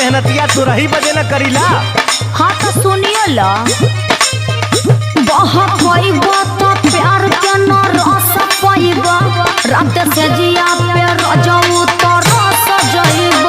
मेहनतिया तू रही बजे न करीला। हाँ तो सुनिए ला बहुत होइबा तो प्यार के न रस पाइबा रात से जिया पे रजऊ तो रस जइबा।